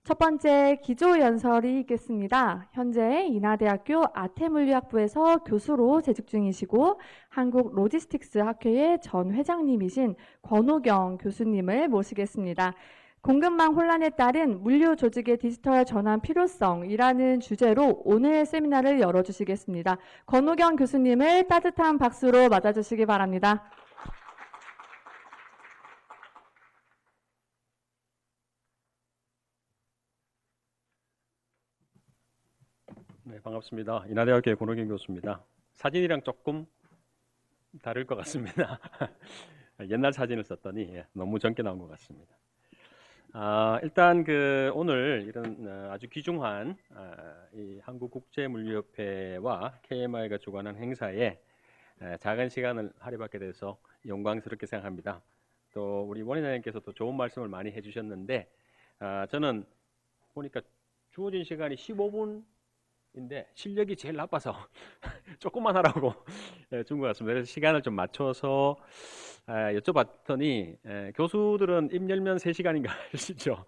첫 번째 기조연설이 있겠습니다. 현재 인하대학교 아태물리학부에서 교수로 재직 중이시고 한국 로지스틱스 학회의 전 회장님이신 권호경 교수님을 모시겠습니다. 공급망 혼란에 따른 물류 조직의 디지털 전환 필요성이라는 주제로 오늘 세미나를 열어주시겠습니다. 권호경 교수님을 따뜻한 박수로 맞아주시기 바랍니다. 네, 반갑습니다. 인하대학교의 권호경 교수입니다. 사진이랑 조금 다를 것 같습니다. 옛날 사진을 썼더니 너무 젊게 나온 것 같습니다. 일단 오늘 이런 아주 귀중한 이 한국국제물류협회와 KMI가 주관한 행사에 작은 시간을 할애받게 돼서 영광스럽게 생각합니다. 또 우리 원회장님께서도 좋은 말씀을 많이 해주셨는데 저는 보니까 주어진 시간이 15분인데 실력이 제일 나빠서 조금만 하라고 준 것 같습니다. 그래서 시간을 좀 맞춰서 여쭤봤더니 교수들은 입 열면 3시간인가 하시죠.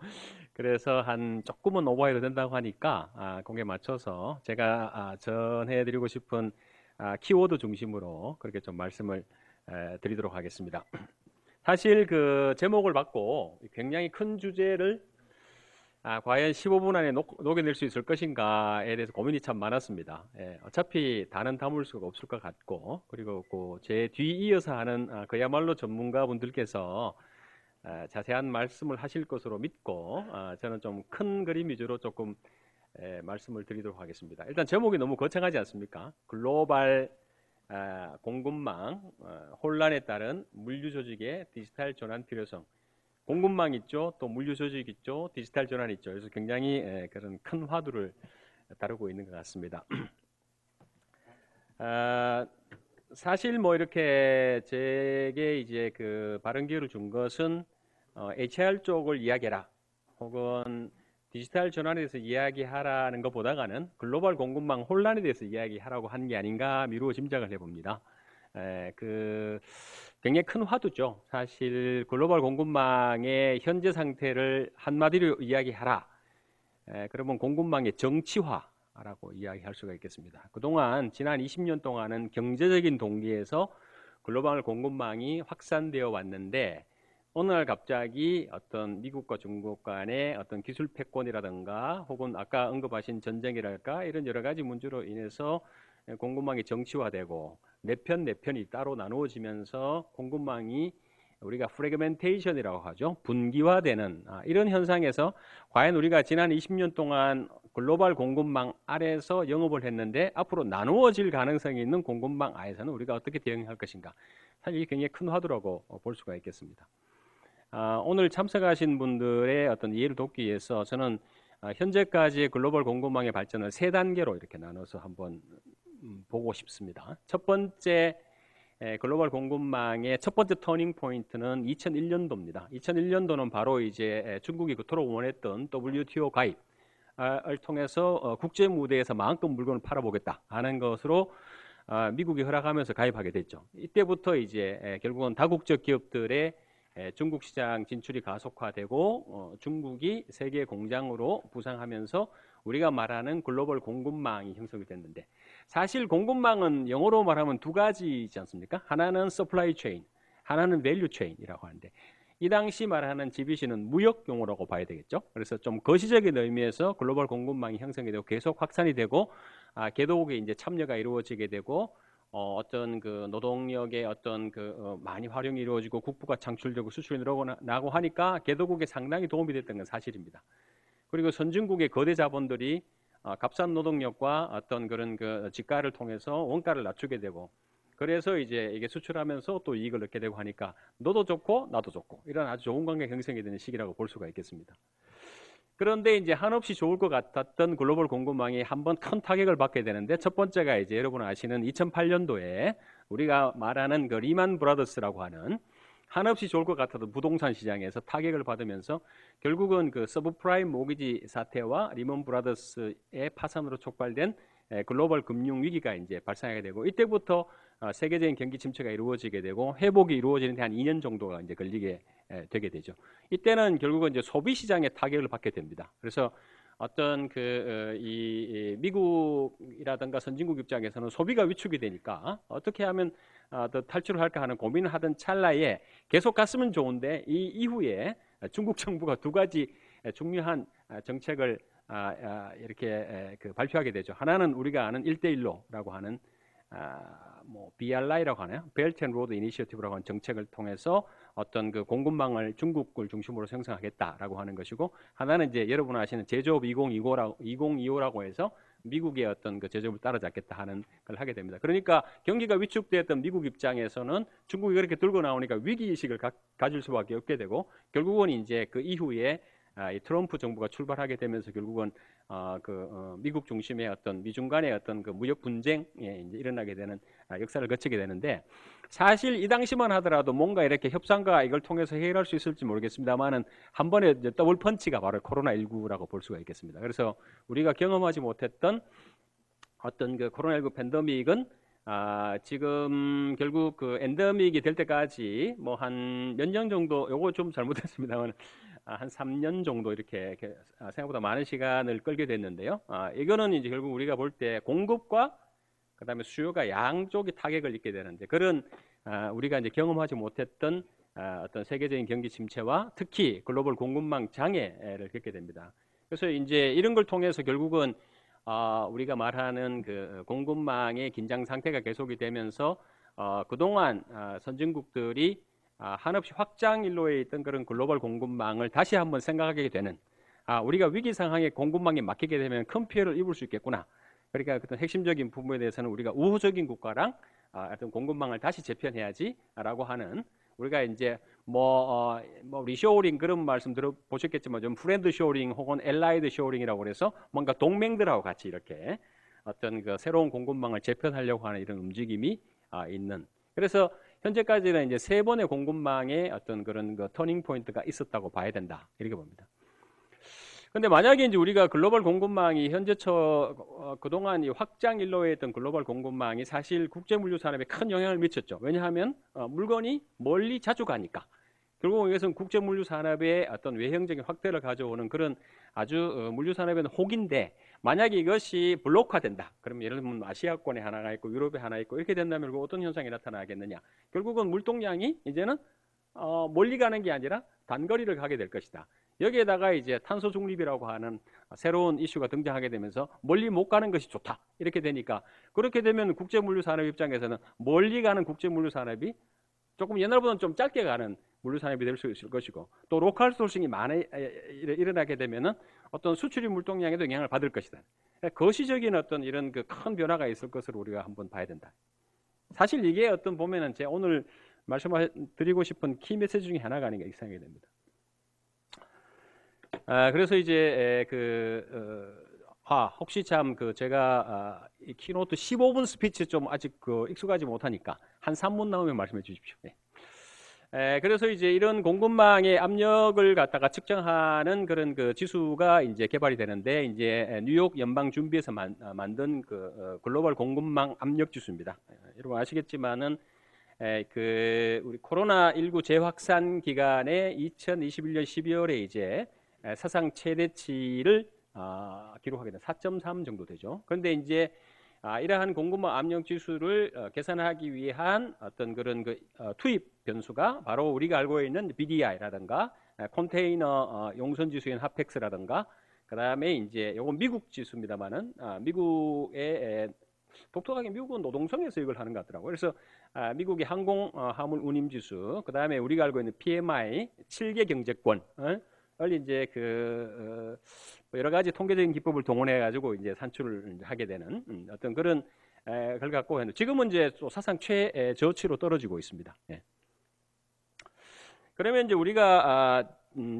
그래서 한 조금은 오버해도 된다고 하니까 거기에 맞춰서 제가 전해드리고 싶은 키워드 중심으로 그렇게 좀 말씀을 드리도록 하겠습니다. 사실 그 제목을 받고 굉장히 큰 주제를 과연 15분 안에 녹여낼 수 있을 것인가에 대해서 고민이 참 많았습니다. 어차피 다는 담을 수가 없을 것 같고, 그리고 제 뒤 이어서 하는 그야말로 전문가분들께서 자세한 말씀을 하실 것으로 믿고 저는 좀 큰 그림 위주로 조금 말씀을 드리도록 하겠습니다. 일단 제목이 너무 거창하지 않습니까? 글로벌 공급망 혼란에 따른 물류 조직의 디지털 전환 필요성. 공급망 있죠, 또 물류 조직 있죠, 디지털 전환 있죠. 그래서 굉장히 그런 큰 화두를 다루고 있는 것 같습니다. 사실 뭐 이렇게 제게 이제 그 발언 기회를 준 것은 HR 쪽을 이야기해라, 혹은 디지털 전환에 대해서 이야기하라는 것보다는 글로벌 공급망 혼란에 대해서 이야기하라고 한 게 아닌가 미루어 짐작을 해봅니다. 굉장히 큰 화두죠. 사실 글로벌 공급망의 현재 상태를 한마디로 이야기하라. 그러면 공급망의 정치화라고 이야기할 수가 있겠습니다. 그동안 지난 20년 동안은 경제적인 동기에서 글로벌 공급망이 확산되어 왔는데 어느 날 갑자기 어떤 미국과 중국 간의 어떤 기술 패권이라든가 혹은 아까 언급하신 전쟁이랄까 이런 여러 가지 문제로 인해서 공급망이 정치화되고 네 편이 따로 나누어지면서 공급망이 우리가 프래그멘테이션이라고 하죠. 분기화되는 이런 현상에서 과연 우리가 지난 20년 동안 글로벌 공급망 아래에서 영업을 했는데 앞으로 나누어질 가능성이 있는 공급망 아래에서는 우리가 어떻게 대응할 것인가. 사실 이게 굉장히 큰 화두라고 볼 수가 있겠습니다. 오늘 참석하신 분들의 어떤 이해를 돕기 위해서 저는 현재까지의 글로벌 공급망의 발전을 3단계로 이렇게 나눠서 한번 보고 싶습니다. 첫 번째 글로벌 공급망의 첫 번째 터닝 포인트는 2001년도입니다. 2001년도는 바로 이제 중국이 그토록 원했던 WTO 가입을 통해서 국제 무대에서 마음껏 물건을 팔아보겠다 하는 것으로 미국이 허락하면서 가입하게 됐죠. 이때부터 이제 결국은 다국적 기업들의 중국 시장 진출이 가속화되고 중국이 세계 공장으로 부상하면서 우리가 말하는 글로벌 공급망이 형성이 됐는데, 사실 공급망은 영어로 말하면 두 가지이지 않습니까? 하나는 supply chain, 하나는 value chain이라고 하는데, 이 당시 말하는 GBC는 무역 용어라고 봐야 되겠죠. 그래서 좀 거시적인 의미에서 글로벌 공급망이 형성이 되고 계속 확산이 되고 개도국에 이제 참여가 이루어지게 되고 어떤 그 노동력의 어떤 많이 활용이 이루어지고 국부가 창출되고 수출이 늘어나고 하니까 개도국에 상당히 도움이 됐던 건 사실입니다. 그리고 선진국의 거대 자본들이 값싼 노동력과 어떤 그런 지가를 통해서 원가를 낮추게 되고, 그래서 이제 이게 수출하면서 또 이익을 얻게 되고 하니까 너도 좋고 나도 좋고 이런 아주 좋은 관계 형성이 되는 시기라고 볼 수가 있겠습니다. 그런데 이제 한없이 좋을 것 같았던 글로벌 공급망이 한번 큰 타격을 받게 되는데, 첫 번째가 이제 여러분 아시는 2008년도에 우리가 말하는 그 리만 브라더스라고 하는 한없이 좋을 것 같았던 부동산 시장에서 타격을 받으면서 결국은 그 서브프라임 모기지 사태와 리먼 브라더스의 파산으로 촉발된 글로벌 금융 위기가 이제 발생하게 되고, 이때부터 세계적인 경기 침체가 이루어지게 되고 회복이 이루어지는데 한 2년 정도가 이제 걸리게 되게 되죠. 이때는 결국은 이제 소비 시장의 타격을 받게 됩니다. 그래서 어떤 이 미국이라든가 선진국 입장에서는 소비가 위축이 되니까 어떻게 하면 더 탈출을 할까 하는 고민을 하던 찰나에 계속 갔으면 좋은데 이 이후에 중국 정부가 두 가지 중요한 정책을 이렇게 발표하게 되죠. 하나는 우리가 아는 1대1로라고 하는 뭐 BRI라고 하나요? Belt and Road Initiative라고 하는 정책을 통해서 어떤 그 공급망을 중국을 중심으로 생성하겠다라고 하는 것이고, 하나는 이제 여러분 아시는 제조업 2025라고 해서 미국의 어떤 그 제조업을 따라잡겠다 하는 걸 하게 됩니다. 그러니까 경기가 위축되었던 미국 입장에서는 중국이 그렇게 들고 나오니까 위기의식을 가질 수밖에 없게 되고, 결국은 이제 그 이후에 이 트럼프 정부가 출발하게 되면서 결국은 미국 중심의 어떤 미중 간의 어떤 그 무역 분쟁에 이제 일어나게 되는 역사를 거치게 되는데, 사실 이 당시만 하더라도 뭔가 이렇게 협상과 이걸 통해서 해결할 수 있을지 모르겠습니다만은 한 번에 이제 더블 펀치가 바로 코로나19라고 볼 수가 있겠습니다. 그래서 우리가 경험하지 못했던 어떤 그 코로나19 팬데믹은 지금 결국 그 엔데믹이 될 때까지 뭐 한 몇 년 정도, 요거 좀 잘못했습니다만 한 3년 정도 이렇게 생각보다 많은 시간을 끌게 됐는데요. 이거는 이제 결국 우리가 볼 때 공급과 그다음에 수요가 양쪽이 타격을 입게 되는데, 그런 우리가 이제 경험하지 못했던 어떤 세계적인 경기 침체와 특히 글로벌 공급망 장애를 겪게 됩니다. 그래서 이제 이런 걸 통해서 결국은 우리가 말하는 그 공급망의 긴장 상태가 계속이 되면서 그동안 선진국들이 한없이 확장 일로에 있던 그런 글로벌 공급망을 다시 한번 생각하게 되는, 우리가 위기 상황에 공급망이 막히게 되면 큰 피해를 입을 수 있겠구나. 그러니까 어떤 핵심적인 부분에 대해서는 우리가 우호적인 국가랑 어떤 공급망을 다시 재편해야지라고 하는, 우리가 이제 뭐 리쇼어링 그런 말씀 들어보셨겠지만 좀 프렌드 쇼어링 혹은 엘라이드 쇼어링이라고 해서 뭔가 동맹들하고 같이 이렇게 어떤 그 새로운 공급망을 재편하려고 하는 이런 움직임이 있는. 그래서 현재까지는 이제 세 번의 공급망의 어떤 그런 그 터닝 포인트가 있었다고 봐야 된다, 이렇게 봅니다. 근데 만약에 이제 우리가 글로벌 공급망이 그동안 이 확장 일로에 있던 글로벌 공급망이 사실 국제 물류 산업에 큰 영향을 미쳤죠. 왜냐하면 물건이 멀리 자주 가니까. 결국 이것은 국제 물류 산업의 어떤 외형적인 확대를 가져오는 그런 아주 물류 산업에는 혹인데, 만약에 이것이 블록화된다. 그러면 예를 들면 아시아권에 하나가 있고 유럽에 하나 있고 이렇게 된다면 어떤 현상이 나타나겠느냐? 결국은 물동량이 이제는 멀리 가는 게 아니라 단거리를 가게 될 것이다. 여기에다가 이제 탄소 중립이라고 하는 새로운 이슈가 등장하게 되면서 멀리 못 가는 것이 좋다, 이렇게 되니까, 그렇게 되면 국제 물류 산업 입장에서는 멀리 가는 국제 물류 산업이 조금 옛날보다는 좀 짧게 가는 물류 산업이 될 수 있을 것이고, 또 로컬 소싱이 많이 일어나게 되면은 어떤 수출입 물동량에도 영향을 받을 것이다. 거시적인 어떤 이런 그 큰 변화가 있을 것으로 우리가 한번 봐야 된다. 사실 이게 어떤 보면은 제가 오늘 말씀드리고 싶은 키 메시지 중에 하나가 아닌가 이렇게 생각이 됩니다. 그래서 이제 혹시 참 제가 이 키노트 15분 스피치 좀 아직 익숙하지 못하니까 한 3분 나오면 말씀해 주십시오. 네. 그래서 이제 이런 공급망의 압력을 갖다가 측정하는 그런 그 지수가 이제 개발이 되는데, 이제 뉴욕 연방준비에서 만든 글로벌 공급망 압력 지수입니다. 여러분 아시겠지만은 우리 코로나19 재확산 기간에 2021년 12월에 이제 사상 최대치를 기록하게 된 4.3 정도 되죠. 그런데 이제 이러한 공급망 압력 지수를 계산하기 위한 어떤 그런 투입 변수가 바로 우리가 알고 있는 BDI라든가 컨테이너 용선 지수인 하펙스라든가, 그다음에 이제 요건 미국 지수입니다만은 미국의 독특하게 미국은 노동성에서 이걸 하는 것 같더라고요. 그래서 미국의 항공 화물 운임 지수, 그다음에 우리가 알고 있는 PMI 7개 경제권 이제 여러 가지 통계적인 기법을 동원해 가지고 이제 산출을 하게 되는 어떤 그런 걸 갖고 있는데, 지금은 이제 또 사상 최저치로 떨어지고 있습니다. 예. 그러면 이제 우리가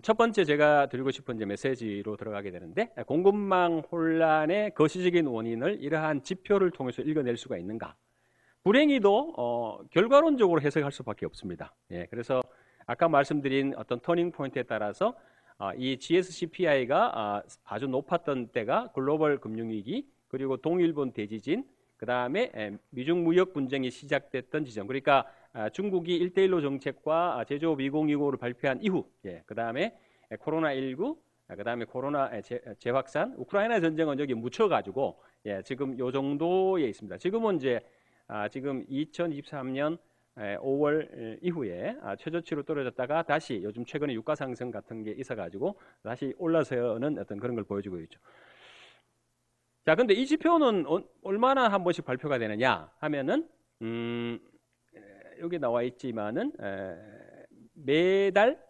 첫 번째 제가 드리고 싶은 이제 메시지로 들어가게 되는데, 공급망 혼란의 거시적인 원인을 이러한 지표를 통해서 읽어낼 수가 있는가? 불행히도 결과론적으로 해석할 수밖에 없습니다. 예. 그래서 아까 말씀드린 어떤 터닝 포인트에 따라서 이 GSCPI가 아주 높았던 때가 글로벌 금융위기, 그리고 동일본 대지진, 그 다음에 미중 무역 분쟁이 시작됐던 지점. 그러니까 중국이 1대1로 정책과 제조업 2025를 발표한 이후, 그 다음에 코로나19, 그 다음에 코로나 재확산, 우크라이나 전쟁은 여기 묻혀가지고 지금 요 정도에 있습니다. 지금은 이제 지금 2023년 5월 이후에 최저치로 떨어졌다가 다시 요즘 최근에 유가 상승 같은 게 있어가지고 다시 올라서는 어떤 그런 걸 보여주고 있죠. 자, 근데 이 지표는 얼마나 한 번씩 발표가 되느냐 하면은 여기 나와 있지만은 매달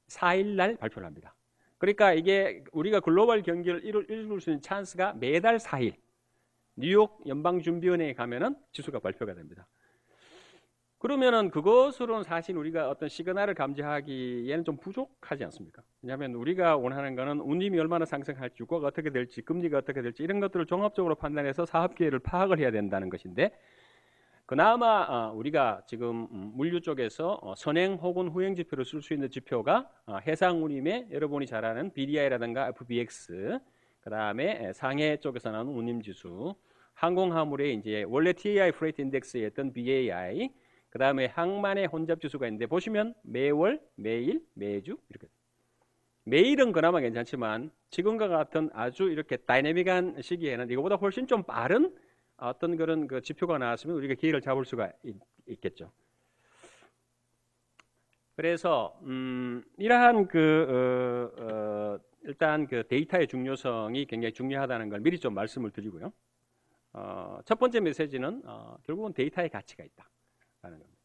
4일 날 발표를 합니다. 그러니까 이게 우리가 글로벌 경기를 이룰 수 있는 찬스가 매달 4일 뉴욕 연방준비원회에 가면은 지수가 발표가 됩니다. 그러면은 그것으로는 사실 우리가 어떤 시그널을 감지하기에는 좀 부족하지 않습니까? 왜냐하면 우리가 원하는 거는 운임이 얼마나 상승할지, 주가가 어떻게 될지, 금리가 어떻게 될지 이런 것들을 종합적으로 판단해서 사업 기회를 파악을 해야 된다는 것인데, 그나마 우리가 지금 물류 쪽에서 선행 혹은 후행 지표를 쓸 수 있는 지표가 해상 운임에 여러분이 잘 아는 BDI라든가 FBX, 그 다음에 상해 쪽에서 나오는 운임 지수, 항공화물의 이제 원래 TAI 프레이트 인덱스였던 BAI, 그 다음에 항만의 혼잡 지수가 있는데 보시면 매월, 매일, 매주 이렇게. 매일은 그나마 괜찮지만 지금과 같은 아주 이렇게 다이내믹한 시기에는 이거보다 훨씬 좀 빠른 어떤 그런 그 지표가 나왔으면 우리가 기회를 잡을 수가 있겠죠. 그래서 이러한 일단 그 데이터의 중요성이 굉장히 중요하다는 걸 미리 좀 말씀을 드리고요. 첫 번째 메시지는 결국은 데이터의 가치가 있다. 라는 겁니다.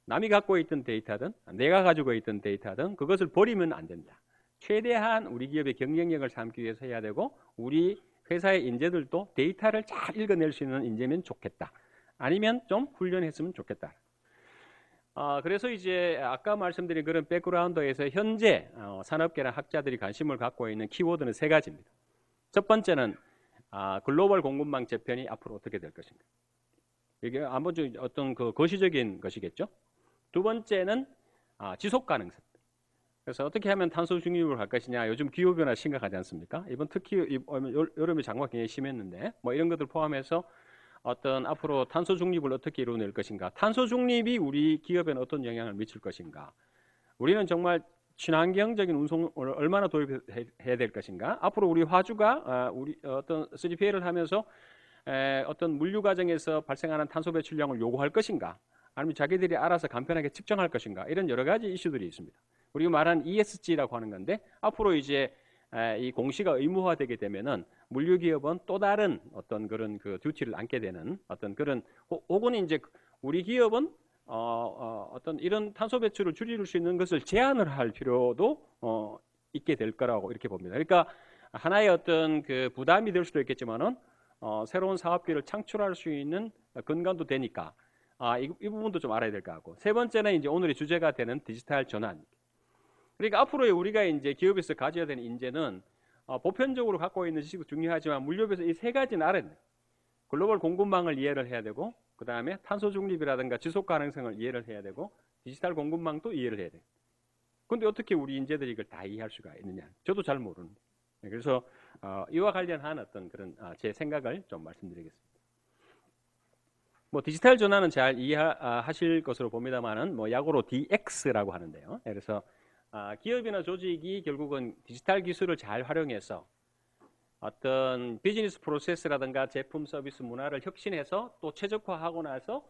남이 갖고 있던 데이터든 내가 가지고 있던 데이터든 그것을 버리면 안 된다. 최대한 우리 기업의 경쟁력을 삼기 위해서 해야 되고 우리 회사의 인재들도 데이터를 잘 읽어낼 수 있는 인재면 좋겠다. 아니면 좀 훈련했으면 좋겠다. 그래서 이제 아까 말씀드린 그런 백그라운드에서 현재 산업계나 학자들이 관심을 갖고 있는 키워드는 세 가지입니다. 첫 번째는 글로벌 공급망 재편이 앞으로 어떻게 될 것인가. 이게 아무튼 어떤 그 거시적인 것이겠죠. 두 번째는 지속 가능성. 그래서 어떻게 하면 탄소 중립을 할 것이냐. 요즘 기후 변화 심각하지 않습니까? 이번 특히 여름에 장마 굉장히 심했는데 뭐 이런 것들 포함해서 어떤 앞으로 탄소 중립을 어떻게 이루어낼 것인가. 탄소 중립이 우리 기업에는 어떤 영향을 미칠 것인가. 우리는 정말 친환경적인 운송을 얼마나 도입해야 될 것인가. 앞으로 우리 화주가 우리 어떤 3PL을 하면서 어떤 물류 과정에서 발생하는 탄소 배출량을 요구할 것인가, 아니면 자기들이 알아서 간편하게 측정할 것인가, 이런 여러 가지 이슈들이 있습니다. 우리가 말하는 ESG라고 하는 건데 앞으로 이제 이 공시가 의무화되게 되면은 물류 기업은 또 다른 어떤 그런 그 듀티를 안게 되는 어떤 그런 혹은 이제 우리 기업은 어떤 이런 탄소 배출을 줄일 수 있는 것을 제한을 할 필요도 있게 될 거라고 이렇게 봅니다. 그러니까 하나의 어떤 그 부담이 될 수도 있겠지만은 새로운 사업기회를 창출할 수 있는 근간도 되니까 이 부분도 좀 알아야 될 것 같고, 세 번째는 이제 오늘의 주제가 되는 디지털 전환. 그러니까 앞으로 우리가 이제 기업에서 가져야 되는 인재는 보편적으로 갖고 있는 지식도 중요하지만 물류업에서 이 세 가지는 알아야 돼요. 글로벌 공급망을 이해를 해야 되고, 그 다음에 탄소 중립이라든가 지속 가능성을 이해를 해야 되고, 디지털 공급망도 이해를 해야 돼요. 근데 어떻게 우리 인재들이 이걸 다 이해할 수가 있느냐? 저도 잘 모르는데. 그래서 이와 관련한 어떤 그런 제 생각을 좀 말씀드리겠습니다. 뭐 디지털 전환은 잘 이해하실 것으로 봅니다만은 뭐 약으로 DX라고 하는데요. 그래서 기업이나 조직이 결국은 디지털 기술을 잘 활용해서 어떤 비즈니스 프로세스라든가 제품 서비스 문화를 혁신해서 또 최적화하고 나서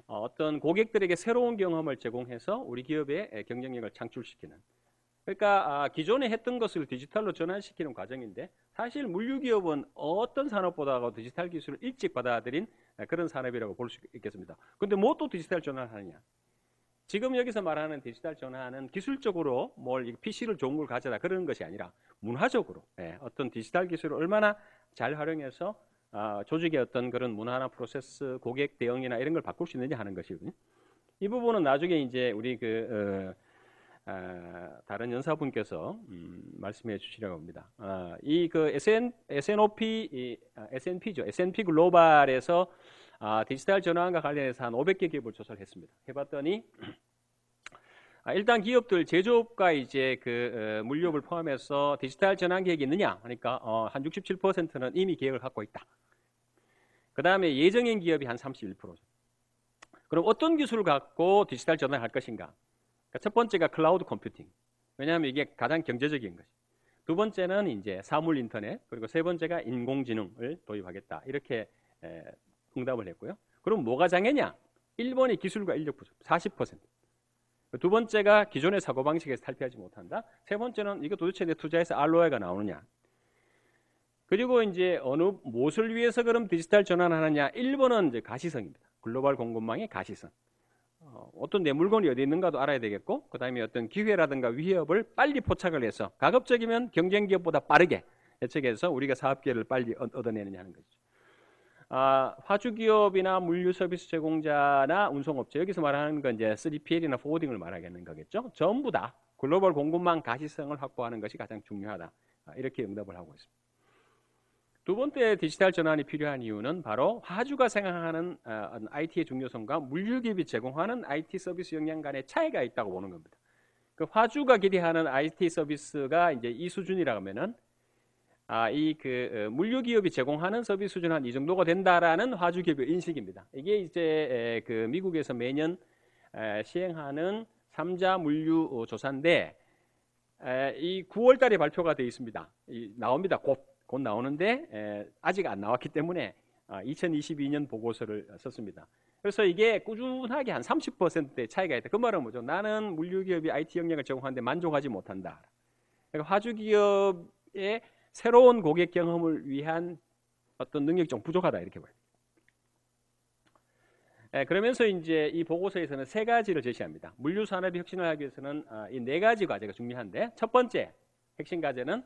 어떤 고객들에게 새로운 경험을 제공해서 우리 기업의 경쟁력을 창출시키는, 그러니까 기존에 했던 것을 디지털로 전환시키는 과정인데, 사실 물류기업은 어떤 산업보다도 디지털 기술을 일찍 받아들인 그런 산업이라고 볼 수 있겠습니다. 그런데 뭐 또 디지털 전환을 하느냐? 지금 여기서 말하는 디지털 전환은 기술적으로 뭘 PC를 좋은 걸 가져다 그런 것이 아니라 문화적으로 어떤 디지털 기술을 얼마나 잘 활용해서 조직의 어떤 그런 문화나 프로세스, 고객 대응이나 이런 걸 바꿀 수 있느냐 하는 것이거든요. 이 부분은 나중에 이제 우리 다른 연사분께서 말씀해 주시려고 합니다. 이 그 S&P죠. S&P 글로벌에서 디지털 전환과 관련해서 한 500개 기업을 조사를 했습니다. 해봤더니 일단 기업들 제조업과 이제 물류업을 포함해서 디지털 전환 계획이 있느냐 하니까 한 67%는 이미 계획을 갖고 있다. 그 다음에 예정인 기업이 한 31%죠. 그럼 어떤 기술을 갖고 디지털 전환을 할 것인가? 그러니까 첫 번째가 클라우드 컴퓨팅. 왜냐하면 이게 가장 경제적인 것이. 두 번째는 이제 사물 인터넷, 그리고 세 번째가 인공지능을 도입하겠다. 이렇게 응답을 했고요. 그럼 뭐가 장애냐? 1번이 기술과 인력 부족, 40%. 두 번째가 기존의 사고방식에서 탈피하지 못한다. 세 번째는 이거 도대체 내 투자에서 ROI가 나오느냐. 그리고 이제 무엇을 위해서 그럼 디지털 전환하느냐. 1번은 이제 가시성입니다. 글로벌 공급망의 가시성. 어떤 내 물건이 어디 있는가도 알아야 되겠고, 그 다음에 어떤 기회라든가 위협을 빨리 포착을 해서 가급적이면 경쟁 기업보다 빠르게 예측해서 우리가 사업 기회를 빨리 얻어내느냐 하는 거죠. 화주기업이나 물류 서비스 제공자나 운송업체, 여기서 말하는 건 이제 3PL이나 포워딩을 말하겠는 거겠죠. 전부 다 글로벌 공급망 가시성을 확보하는 것이 가장 중요하다. 이렇게 응답을 하고 있습니다. 두 번째 디지털 전환이 필요한 이유는 바로 화주가 생각하는 IT의 중요성과 물류기업이 제공하는 IT 서비스 역량 간의 차이가 있다고 보는 겁니다. 그 화주가 기대하는 IT 서비스가 이제 이 수준이라고 하면은 물류기업이 제공하는 서비스 수준 한 이 정도가 된다라는 화주기업의 인식입니다. 이게 이제 그 미국에서 매년 시행하는 3자 물류 조사인데 이 9월 달에 발표가 되어 있습니다. 나옵니다. 곧 나오는데 아직 안 나왔기 때문에 2022년 보고서를 썼습니다. 그래서 이게 꾸준하게 한 30%의 차이가 있다. 그 말은 뭐죠? 나는 물류기업이 IT 역량을 제공하는데 만족하지 못한다. 그러니까 화주기업의 새로운 고객 경험을 위한 어떤 능력이 좀 부족하다 이렇게 봐요. 그러면서 이제 이 보고서에서는 세 가지를 제시합니다. 물류 산업이 혁신을 하기 위해서는 이 네 가지 과제가 중요한데, 첫 번째 핵심 과제는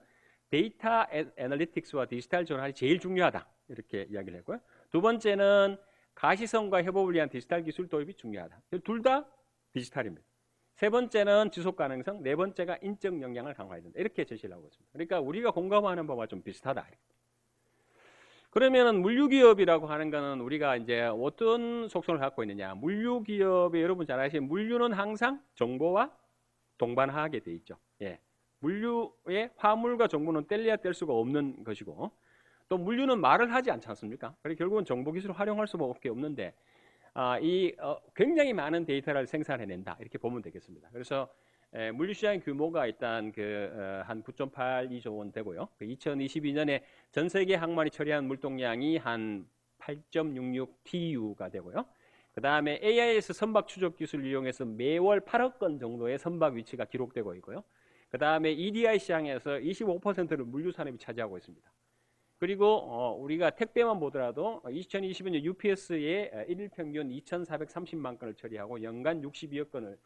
데이터 애널리틱스와 디지털 전환이 제일 중요하다 이렇게 이야기를 했고요. 두 번째는 가시성과 협업을 위한 디지털 기술 도입이 중요하다. 둘 다 디지털입니다. 세 번째는 지속 가능성, 네 번째가 인적 역량을 강화해야 된다. 이렇게 제시를 하고 있습니다. 그러니까 우리가 공감하는 바와 좀 비슷하다. 그러면은 물류기업이라고 하는 거는 우리가 이제 어떤 속성을 갖고 있느냐? 물류기업이 여러분 잘 아시는 물류는 항상 정보와 동반하게 돼 있죠. 예. 물류의 화물과 정보는 뗄래야 뗄 수가 없는 것이고, 또 물류는 말을 하지 않지 않습니까? 그래서 결국은 정보 기술을 활용할 수밖에 없는데 굉장히 많은 데이터를 생산해낸다 이렇게 보면 되겠습니다. 그래서 물류 시장 규모가 일단 한 9.82조 원 되고요. 2022년에 전 세계 항만이 처리한 물동량이 한 8.66 TU가 되고요. 그 다음에 AIS 선박 추적 기술을 이용해서 매월 8억 건 정도의 선박 위치가 기록되고 있고요. 그 다음에 EDI 시장에서 25%를 물류 산업이 차지하고 있습니다. 그리고 우리가 택배만 보더라도 2022년 UPS의 일일 평균 2,430만 건을 처리하고 연간 62억 건을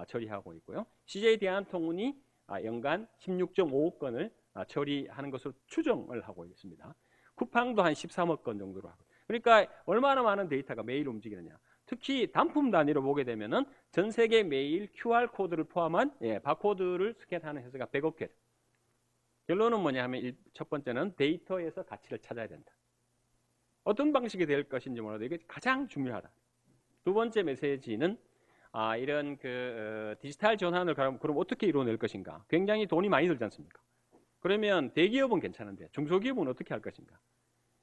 처리하고 있고요. CJ 대한통운이 연간 16.5억 건을 처리하는 것으로 추정을 하고 있습니다. 쿠팡도 한 13억 건 정도로 하고. 그러니까 얼마나 많은 데이터가 매일 움직이느냐. 특히 단품 단위로 보게 되면은 전 세계 매일 QR 코드를 포함한 바코드를 스캔하는 횟수가 100억 개. 결론은 뭐냐 하면 첫 번째는 데이터에서 가치를 찾아야 된다. 어떤 방식이 될 것인지 몰라도 이게 가장 중요하다. 두 번째 메시지는 이런 디지털 전환을 그럼 어떻게 이루어낼 것인가? 굉장히 돈이 많이 들지 않습니까? 그러면 대기업은 괜찮은데 중소기업은 어떻게 할 것인가?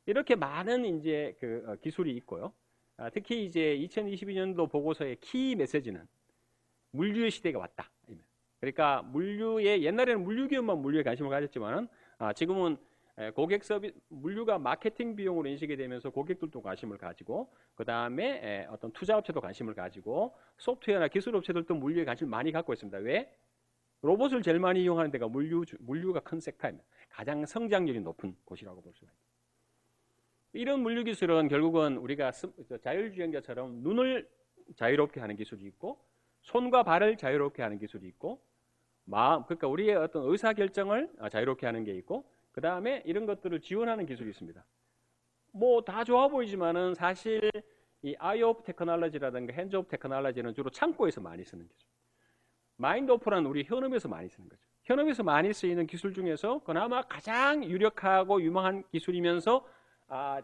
이렇게 많은 이제 기술이 있고요. 특히 이제 2022년도 보고서의 키 메시지는 물류의 시대가 왔다. 그러니까 옛날에는 물류기업만 물류에 관심을 가졌지만은 지금은 고객 서비스, 물류가 마케팅 비용으로 인식이 되면서 고객들도 관심을 가지고, 그 다음에 어떤 투자업체도 관심을 가지고, 소프트웨어나 기술업체들도 물류에 관심을 많이 갖고 있습니다. 왜? 로봇을 제일 많이 이용하는 데가 물류가 큰 섹터입니다. 가장 성장률이 높은 곳이라고 볼 수가 있습니다. 이런 물류 기술은 결국은 우리가 자율주행자처럼 눈을 자유롭게 하는 기술이 있고, 손과 발을 자유롭게 하는 기술이 있고, 그러니까 우리의 어떤 의사결정을 자유롭게 하는 게 있고, 그 다음에 이런 것들을 지원하는 기술이 있습니다. 뭐 다 좋아 보이지만은 사실 이 아이 오브 테크놀로지라든가 핸즈 오브 테크놀로지는 주로 창고에서 많이 쓰는 기술. 마인드 오프라는 우리 현업에서 많이 쓰는 거죠. 현업에서 많이 쓰이는 기술 중에서 그나마 가장 유력하고 유망한 기술이면서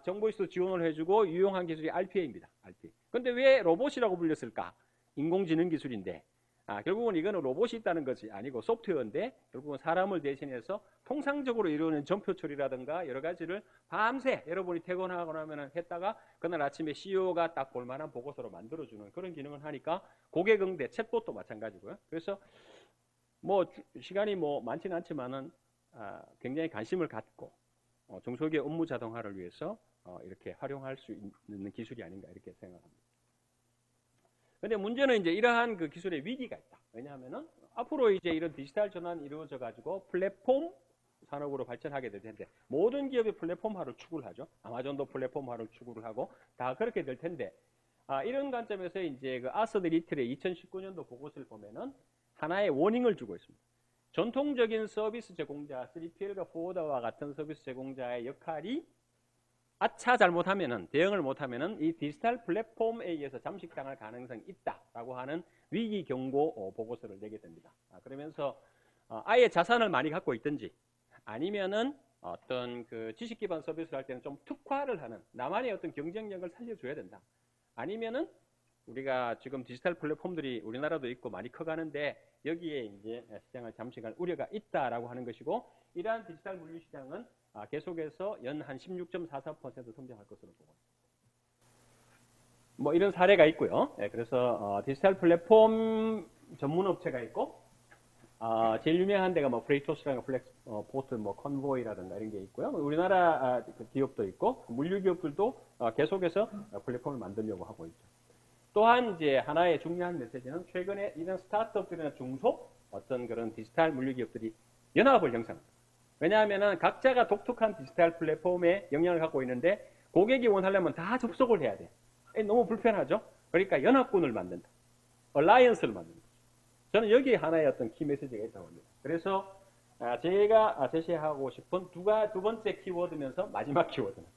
정보에서 지원을 해주고 유용한 기술이 RPA입니다. RPA. 근데 왜 로봇이라고 불렸을까? 인공지능 기술인데 결국은 이거는 로봇이 있다는 것이 아니고 소프트웨어인데 결국은 사람을 대신해서 통상적으로 이루어지는 전표 처리라든가 여러 가지를 밤새 여러분이 퇴근하고 나면 했다가 그날 아침에 CEO가 딱 볼만한 보고서로 만들어주는 그런 기능을 하니까 고객 응대, 챗봇도 마찬가지고요. 그래서 뭐 시간이 뭐 많지는 않지만은 굉장히 관심을 갖고 중소기업 업무 자동화를 위해서 이렇게 활용할 수 있는 기술이 아닌가 이렇게 생각합니다. 근데 문제는 이제 이러한 그 기술의 위기가 있다. 왜냐하면은 앞으로 이제 이런 디지털 전환이 이루어져 가지고 플랫폼 산업으로 발전하게 될 텐데 모든 기업이 플랫폼화를 추구를 하죠. 아마존도 플랫폼화를 추구를 하고 다 그렇게 될 텐데 이런 관점에서 이제 그 아서드 리틀의 2019년도 보고서를 보면은 하나의 워닝을 주고 있습니다. 전통적인 서비스 제공자, 3PL과 포워더와 같은 서비스 제공자의 역할이 아차 잘못하면은 대응을 못하면은 이 디지털 플랫폼에 의해서 잠식당할 가능성이 있다라고 하는 위기 경고 보고서를 내게 됩니다. 그러면서 아예 자산을 많이 갖고 있든지 아니면은 어떤 그 지식 기반 서비스를 할 때는 좀 특화를 하는 나만의 어떤 경쟁력을 살려줘야 된다. 아니면은 우리가 지금 디지털 플랫폼들이 우리나라도 있고 많이 커가는데 여기에 이제 시장을 잠식할 우려가 있다라고 하는 것이고 이러한 디지털 물류 시장은 계속해서 연 한 16.44% 성장할 것으로 보고 있습니다. 뭐 이런 사례가 있고요. 그래서 디지털 플랫폼 전문 업체가 있고 제일 유명한 데가 뭐 프레이토스라든가 플렉스포트, 뭐 컨보이라든가 이런 게 있고요. 우리나라 기업도 있고 물류 기업들도 계속해서 플랫폼을 만들려고 하고 있죠. 또한 이제 하나의 중요한 메시지는 최근에 이런 스타트업들이나 중소 어떤 그런 디지털 물류 기업들이 연합을 형성합니다. 왜냐하면은 각자가 독특한 디지털 플랫폼에 영향을 갖고 있는데 고객이 원하려면 다 접속을 해야 돼. 너무 불편하죠? 그러니까 연합군을 만든다. 얼라이언스를 만든다. 저는 여기에 하나의 어떤 키 메시지가 있다고 합니다. 그래서 제가 제시하고 싶은 두 번째 키워드면서 마지막 키워드는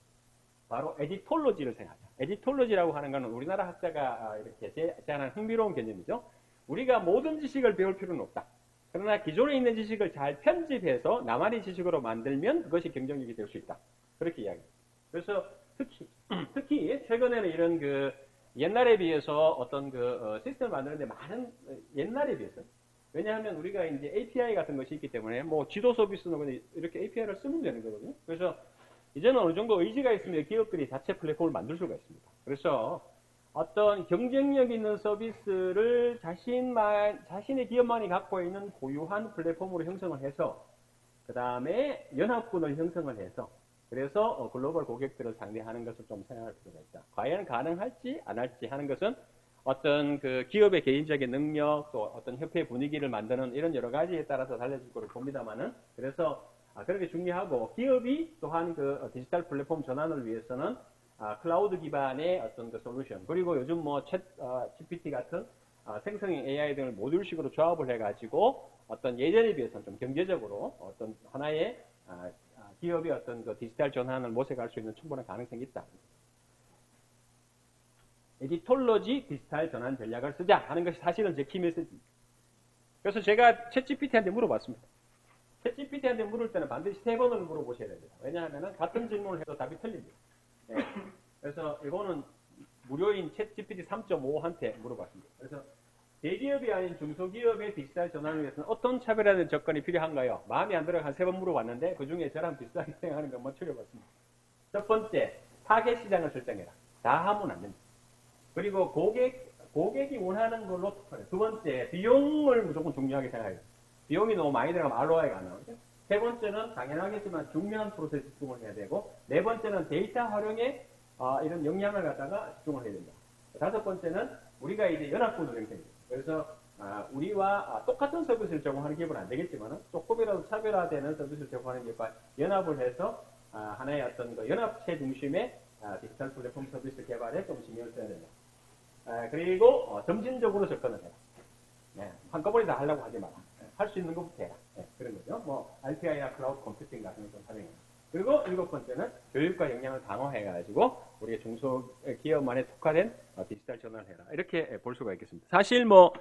바로 에디톨로지를 생각하자. 에디톨로지라고 하는 것은 우리나라 학자가 이렇게 제안한 흥미로운 개념이죠. 우리가 모든 지식을 배울 필요는 없다. 그러나 기존에 있는 지식을 잘 편집해서 나만의 지식으로 만들면 그것이 경쟁력이 될 수 있다. 그렇게 이야기합니다. 그래서 특히 최근에는 이런 그 옛날에 비해서 어떤 그 시스템을 만드는데 많은 옛날에 비해서 왜냐하면 우리가 이제 API 같은 것이 있기 때문에 뭐 지도 서비스는 이렇게 API를 쓰면 되는 거거든요. 그래서 이제는 어느 정도 의지가 있으면 기업들이 자체 플랫폼을 만들 수가 있습니다. 그래서 어떤 경쟁력 있는 서비스를 자신의 기업만이 갖고 있는 고유한 플랫폼으로 형성을 해서 그 다음에 연합군을 형성을 해서 그래서 글로벌 고객들을 상대하는 것을 좀 생각할 필요가 있다. 과연 가능할지 안 할지 하는 것은 어떤 그 기업의 개인적인 능력 또 어떤 협회 분위기를 만드는 이런 여러 가지에 따라서 달라질 거로 봅니다만은 그래서 그렇게 중요하고 기업이 또한 그 디지털 플랫폼 전환을 위해서는 클라우드 기반의 어떤 그 솔루션 그리고 요즘 뭐 챗 GPT 같은 생성형 AI 등을 모듈식으로 조합을 해가지고 어떤 예전에 비해서는 좀 경제적으로 어떤 하나의 기업이 어떤 그 디지털 전환을 모색할 수 있는 충분한 가능성이 있다. 에디톨로지 디지털 전환 전략을 쓰자 하는 것이 사실은 제 키 메시지입니다. 그래서 제가 챗 GPT한테 물어봤습니다. 챗 GPT한테 물을 때는 반드시 3번을 물어보셔야 됩니다. 왜냐하면 같은 질문을 해도 답이 틀립니다. 네. 그래서 이거는 무료인 챗 GPT 3.5한테 물어봤습니다. 그래서 대기업이 아닌 중소기업의 디지털 전환을 위해서는 어떤 차별화된 접근이 필요한가요? 마음에 안 들어 한 3번 물어봤는데 그 중에 저랑 비슷하게 생각하는 것만 추려봤습니다. 첫 번째, 타겟 시장을 설정해라. 다 하면 안 됩니다. 그리고 고객이 원하는 걸로 특화해. 두 번째, 비용을 무조건 중요하게 생각해요. 비용이 너무 많이 들어가면 ROI가 안 나오죠. 세 번째는 당연하겠지만 중요한 프로세스 집중을 해야 되고 네 번째는 데이터 활용에 이런 역량을 갖다가 집중을 해야 된다. 다섯 번째는 우리가 이제 연합군을 형성해요. 그래서 우리와 똑같은 서비스를 제공하는 기업은 안 되겠지만 조금이라도 차별화되는 서비스를 제공하는 기업과 연합을 해서 하나의 어떤 그 연합체 중심의 디지털 플랫폼 서비스 개발에 좀 신경을 써야 된다. 그리고 점진적으로 접근을 해라. 네, 한꺼번에 다 하려고 하지 마라. 할 수 있는 것부터 해라. 네, 그런 거죠. 뭐 RPI나 클라우드 컴퓨팅 같은 걸 좀 활용해라. 그리고 7번째는 교육과 역량을 강화해가지고 우리 중소기업만에 특화된 디지털 전환을 해라. 이렇게 볼 수가 있겠습니다. 사실 뭐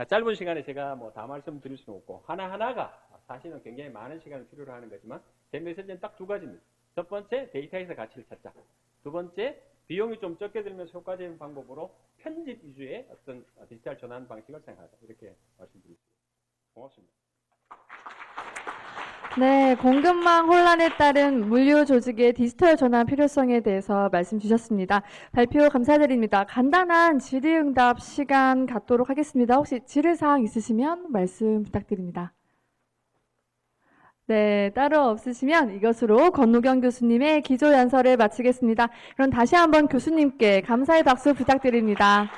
짧은 시간에 제가 뭐 다 말씀드릴 수는 없고 하나하나가 사실은 굉장히 많은 시간을 필요로 하는 거지만 제 메시지는 딱 두 가지입니다. 첫 번째, 데이터에서 가치를 찾자. 두 번째, 비용이 좀 적게 들면서 효과적인 방법으로 편집 위주의 어떤 디지털 전환 방식을 생각하자 이렇게 말씀드리겠습니다. 고맙습니다. 네, 공급망 혼란에 따른 물류 조직의 디지털 전환 필요성에 대해서 말씀 주셨습니다. 발표 감사드립니다. 간단한 질의응답 시간 갖도록 하겠습니다. 혹시 질의사항 있으시면 말씀 부탁드립니다. 네, 따로 없으시면 이것으로 권노경 교수님의 기조연설을 마치겠습니다. 그럼 다시 한번 교수님께 감사의 박수 부탁드립니다.